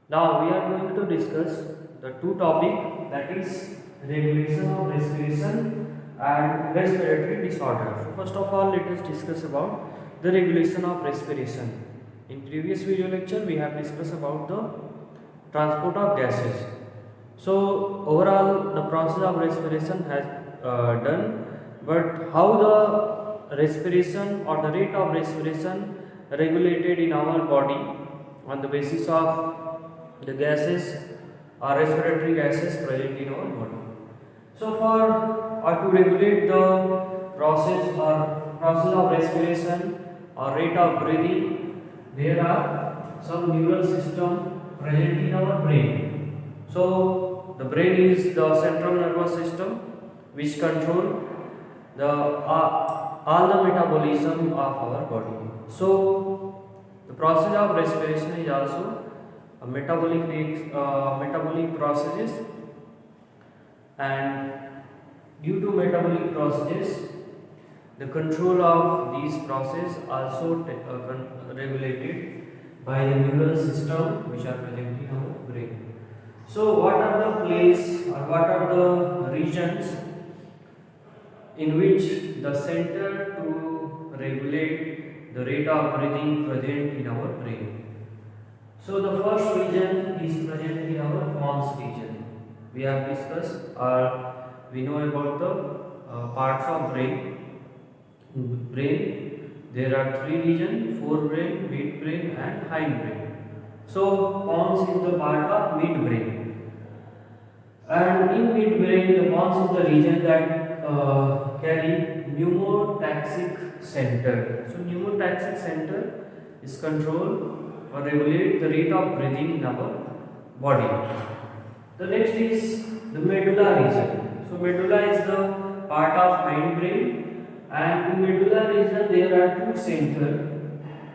Now we are going to discuss the two topic, that is regulation of respiration and respiratory disorder. So first of all, let us discuss about the regulation of respiration. In previous video lecture we have discussed about the transport of gases. So overall the process of respiration has done, but how the respiration or the rate of respiration regulated in our body on the basis of the gases or respiratory gases present in our body. So for to regulate the process of respiration or rate of breathing, there are some neural system present in our brain. So the brain is the central nervous system which control the all the metabolism of our body. So the process of respiration is also a metabolic processes, and due to metabolic processes the control of these processes also regulated by the neural system which are present in our brain. So what are the place or what are the regions in which the center to regulate the rate of breathing present in our brain? So the first region is present in our pons region. We have discussed or we know about the parts of brain. In brain there are three regions: forebrain, midbrain and hindbrain. So pons is the part of midbrain, and in midbrain the pons is the region that carry pneumotaxic center. So pneumotaxic center is control or regulate the rate of breathing in our body. The next is the medulla region. So medulla is the part of hindbrain, and in medulla region there are two center,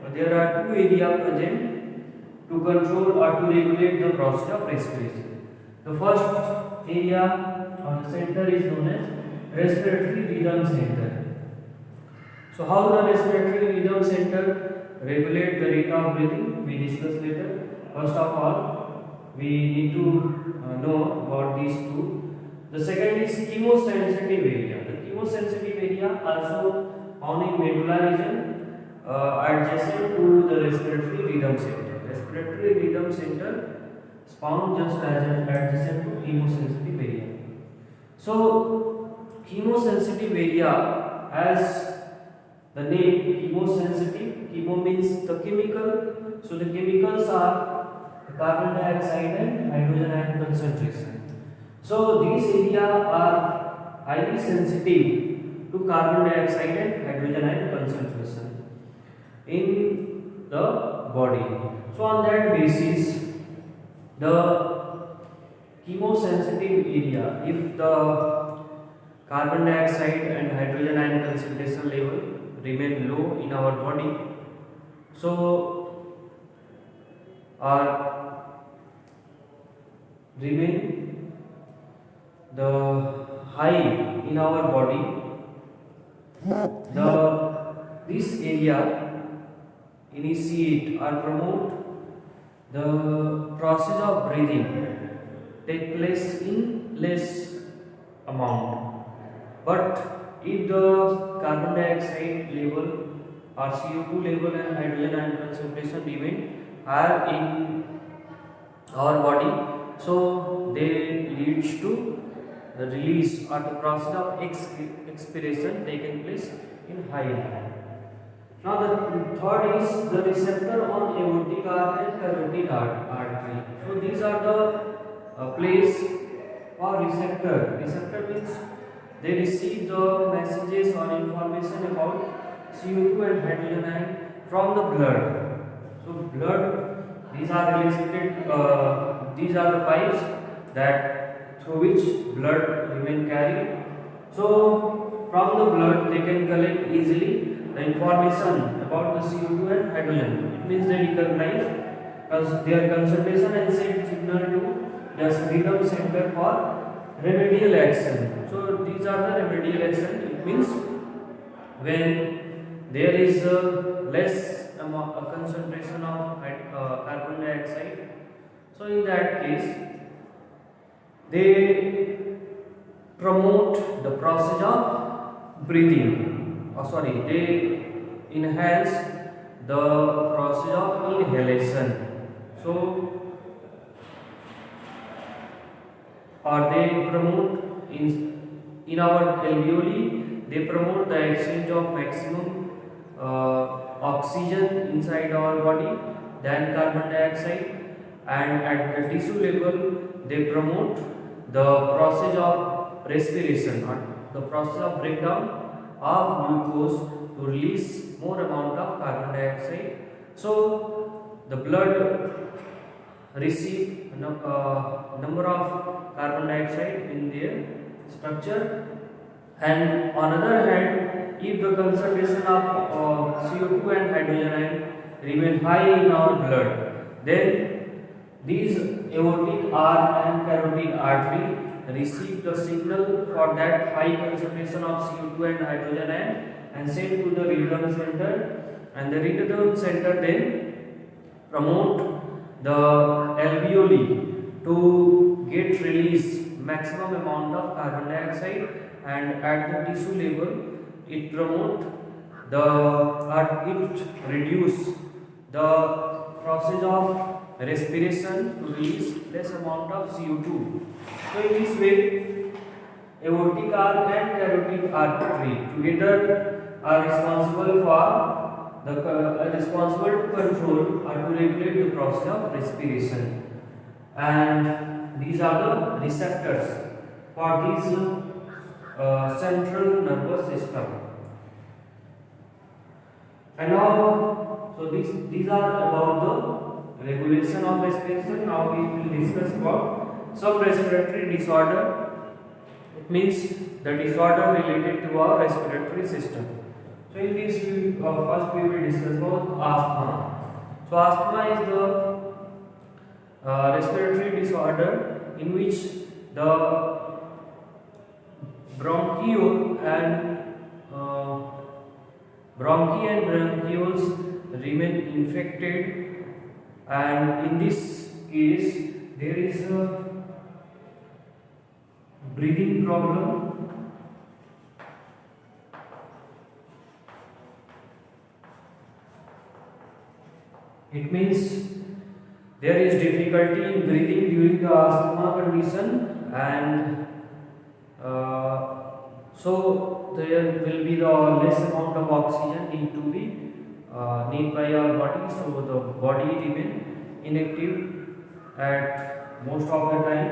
or there are two area present to control or to regulate the process of respiration. The first area or the center is known as respiratory rhythm center. So how the respiratory rhythm center regulate the rate of breathing we discuss later. First of all, we need to know about these two. The second is chemosensitive area. The chemosensitive area also found in medulla region, adjacent to the respiratory rhythm center. Respiratory rhythm center is found just as adjacent to chemosensitive area. So chemosensitive area has the name chemosensitive. Chemo means the chemical. So the chemicals are carbon dioxide and hydrogen ion concentration. So these area are highly sensitive to carbon dioxide and hydrogen ion concentration in the body. So on that basis, the chemosensitive area, if the carbon dioxide and hydrogen ion concentration level remain low in our body, so remain the high in our body, the this area initiate or promote the process of breathing take place in less amount. But if the carbon dioxide level or CO2 level and hydrogen ion concentration remain higher in our body, so they leads to the release or the process of expiration taking place in high level. Now the third is the receptor on aortic arch and carotid artery. So these are the place for receptor. Receptor means they receive the messages or information about CO2 and hydrogen ion from the blood. So blood, these are related. These are the pipes that through which blood remain carried. So from the blood they can collect easily the information about the CO2 and hydrogen. It means they recognize their concentration and send signal to the rhythm center for remedial action. So these are the remedial action. It means when there is less concentration of carbon dioxide, So in that case, they promote the process of breathing, or sorry, they enhance the process of inhalation. So or they promote in our alveoli, they promote the exchange of maximum oxygen inside our body than carbon dioxide, and at the tissue level they promote the process of respiration or the process of breakdown of glucose to release more amount of carbon dioxide. So the blood receive number of carbon dioxide in their structure, and on other hand, if the concentration of CO2 and hydrogen ion remain high in our blood, then these aortic arch and carotid artery receive the signal for that high concentration of CO2 and hydrogen ion and send to the rhythm center, and the rhythm center then promote the alveoli to get release maximum amount of carbon dioxide, and at the tissue level it promote the it reduce the process of respiration to release less amount of CO2. So in this way, aortic arch and carotid artery together are responsible for responsible to control or to regulate the process of respiration, and these are the receptors for this central nervous system. And now, so these are about the regulation of respiration. Now we will discuss about some respiratory disorder. It means the disorder related to our respiratory system. So in this first we will discuss about asthma. So asthma is the respiratory disorder in which the bronchiole and bronchioles remain infected, and in this case there is a breathing problem. It means there is difficulty in breathing during the asthma condition, and so there will be the less amount of oxygen need to be need by our body, so the body remain inactive at most of the time.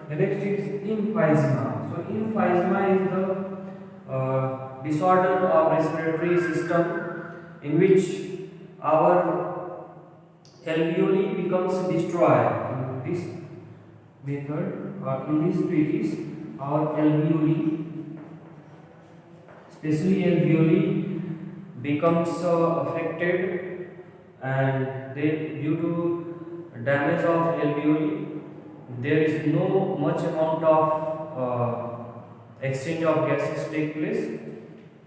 The next is emphysema. So emphysema is the disorder of respiratory system in which our alveoli becomes destroyed. In this method or in this treatise, our alveoli, especially alveoli, becomes affected, and they, due to damage of alveoli, there is no much amount of exchange of gases take place,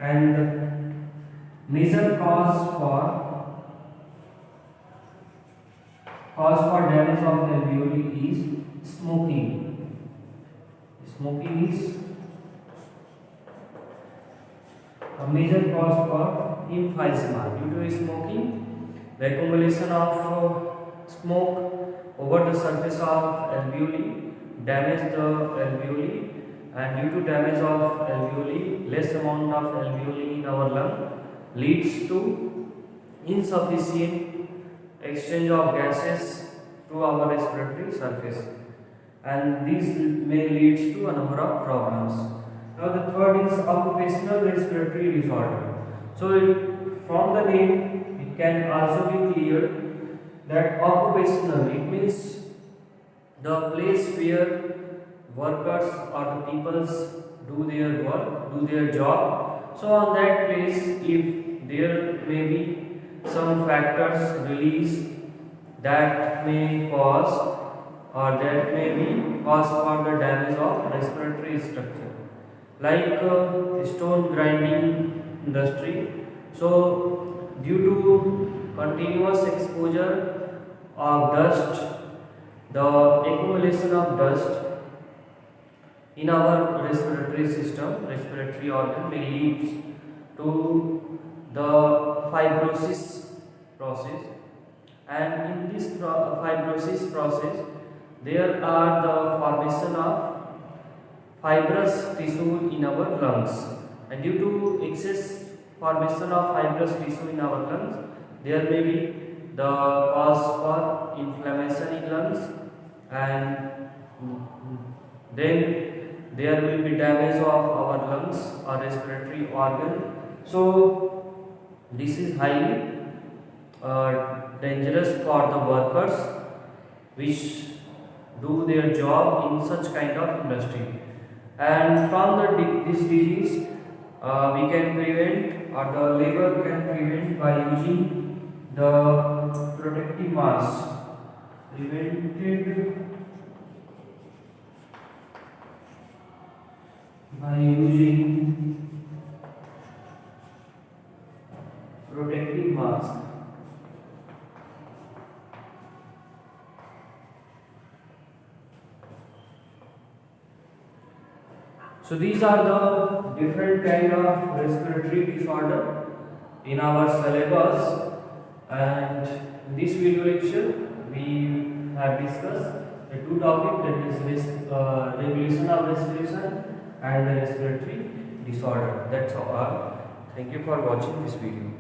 and major cause for damage of alveoli is smoking. Smoking is a major cause for emphysema. Due to smoking, the accumulation of smoke over the surface of alveoli damage the alveoli, and due to damage of alveoli, less amount of alveoli in our lung leads to insufficient exchange of gases to our respiratory surface, and these may lead to a number of problems. Now the third is occupational respiratory disorder. So from the name it can also be clear that occupational, it means the place where workers or the peoples do their work, do their job. So on that place, if there may be some factors released that may cause or that may be cause for the damage of respiratory structure, like stone grinding industry. So due to continuous exposure of dust, the accumulation of dust in our respiratory system, respiratory organ, may lead to the fibrosis process, and in this fibrosis process there are the formation of fibrous tissue in our lungs, and due to excess formation of fibrous tissue in our lungs, there may be the cause for inflammation in lungs, and then there will be damage of our lungs or respiratory organ. So this is highly dangerous for the workers which do their job in such kind of industry. And from this disease we can prevent, or the labor can prevent, by using the protective mask. Prevented by using protective mask. So these are the different kind of respiratory disorder in our syllabus, and in this video lecture we have discussed the two topics, that is regulation of respiration and the respiratory disorder. That's all. Thank you for watching this video.